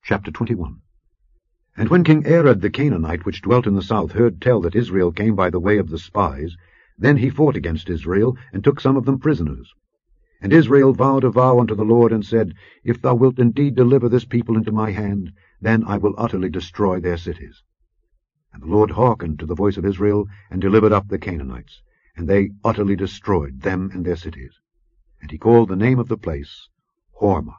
Chapter 21. And when King Arad the Canaanite, which dwelt in the south, heard tell that Israel came by the way of the spies, then he fought against Israel, and took some of them prisoners. And Israel vowed a vow unto the Lord, and said, If thou wilt indeed deliver this people into my hand, then I will utterly destroy their cities. And the Lord hearkened to the voice of Israel, and delivered up the Canaanites, and they utterly destroyed them and their cities. And he called the name of the place Hormah.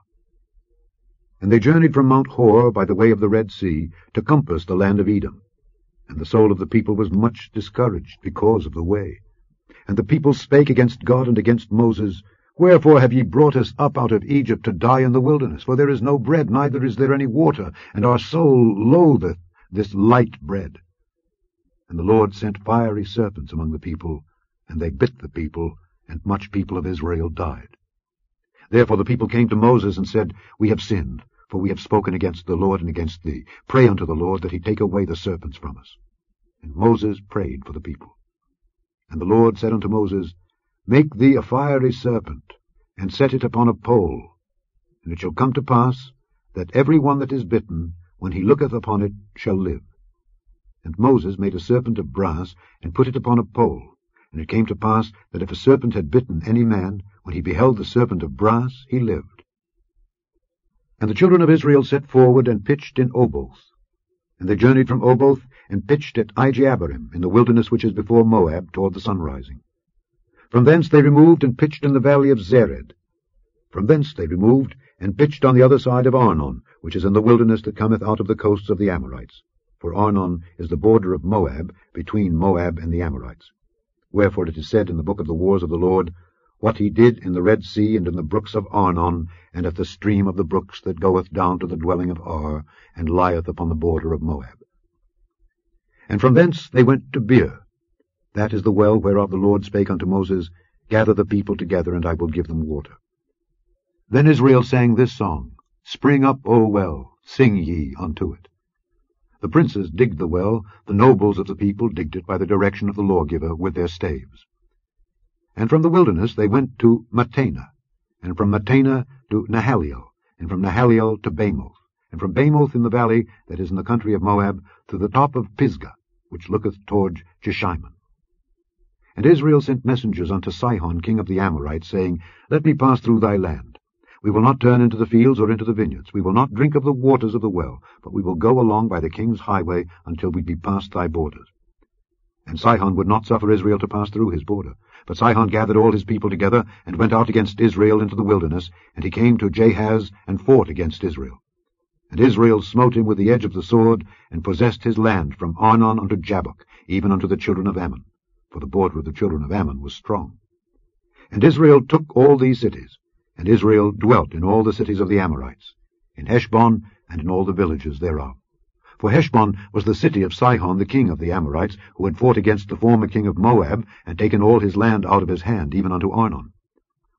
And they journeyed from Mount Hor by the way of the Red Sea, to compass the land of Edom. And the soul of the people was much discouraged because of the way. And the people spake against God and against Moses, Wherefore have ye brought us up out of Egypt to die in the wilderness? For there is no bread, neither is there any water, and our soul loatheth this light bread. And the Lord sent fiery serpents among the people, and they bit the people, and much people of Israel died. Therefore the people came to Moses and said, We have sinned, for we have spoken against the Lord and against thee. Pray unto the Lord that he take away the serpents from us. And Moses prayed for the people. And the Lord said unto Moses, Make thee a fiery serpent, and set it upon a pole. And it shall come to pass, that every one that is bitten, when he looketh upon it, shall live. And Moses made a serpent of brass, and put it upon a pole. And it came to pass, that if a serpent had bitten any man, when he beheld the serpent of brass, he lived. And the children of Israel set forward, and pitched in Oboth. And they journeyed from Oboth, and pitched at Ijeabarim, in the wilderness which is before Moab, toward the sunrising. From thence they removed, and pitched in the valley of Zered. From thence they removed, and pitched on the other side of Arnon, which is in the wilderness that cometh out of the coasts of the Amorites. For Arnon is the border of Moab, between Moab and the Amorites. Wherefore it is said in the book of the wars of the Lord, What he did in the Red Sea, and in the brooks of Arnon, and at the stream of the brooks that goeth down to the dwelling of Ar, and lieth upon the border of Moab. And from thence they went to Beer. That is the well whereof the Lord spake unto Moses, Gather the people together, and I will give them water. Then Israel sang this song, Spring up, O well, sing ye unto it. The princes digged the well, the nobles of the people digged it by the direction of the lawgiver with their staves. And from the wilderness they went to Mattanah, and from Mattanah to Nahaliel, and from Nahaliel to Bamoth, and from Bamoth in the valley that is in the country of Moab, to the top of Pisgah, which looketh toward Jeshimon. And Israel sent messengers unto Sihon king of the Amorites, saying, Let me pass through thy land. We will not turn into the fields or into the vineyards. We will not drink of the waters of the well, but we will go along by the king's highway until we be past thy borders. And Sihon would not suffer Israel to pass through his border. But Sihon gathered all his people together, and went out against Israel into the wilderness, and he came to Jahaz, and fought against Israel. And Israel smote him with the edge of the sword, and possessed his land from Arnon unto Jabbok, even unto the children of Ammon. For the border of the children of Ammon was strong. And Israel took all these cities, and Israel dwelt in all the cities of the Amorites, in Heshbon, and in all the villages thereof. For Heshbon was the city of Sihon the king of the Amorites, who had fought against the former king of Moab, and taken all his land out of his hand, even unto Arnon.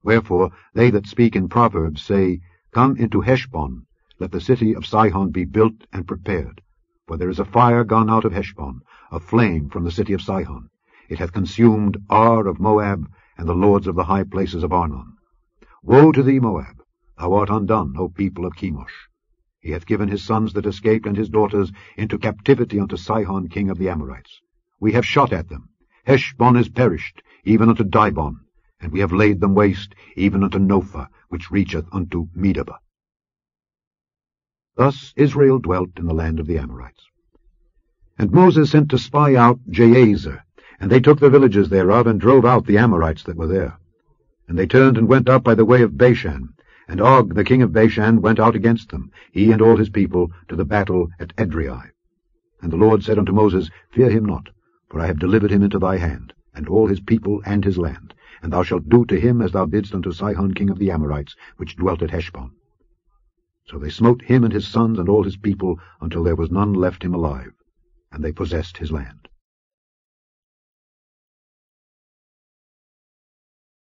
Wherefore they that speak in Proverbs say, Come into Heshbon, let the city of Sihon be built and prepared. For there is a fire gone out of Heshbon, a flame from the city of Sihon. It hath consumed Ar of Moab, and the lords of the high places of Arnon. Woe to thee, Moab! Thou art undone, O people of Chemosh. He hath given his sons that escaped and his daughters into captivity unto Sihon king of the Amorites. We have shot at them. Heshbon is perished, even unto Dibon, and we have laid them waste, even unto Nophah, which reacheth unto Medeba. Thus Israel dwelt in the land of the Amorites. And Moses sent to spy out Jahazer, and they took the villages thereof, and drove out the Amorites that were there. And they turned and went up by the way of Bashan, and Og the king of Bashan went out against them, he and all his people, to the battle at Edrei. And the Lord said unto Moses, Fear him not, for I have delivered him into thy hand, and all his people and his land, and thou shalt do to him as thou didst unto Sihon king of the Amorites, which dwelt at Heshbon. So they smote him and his sons and all his people, until there was none left him alive, and they possessed his land.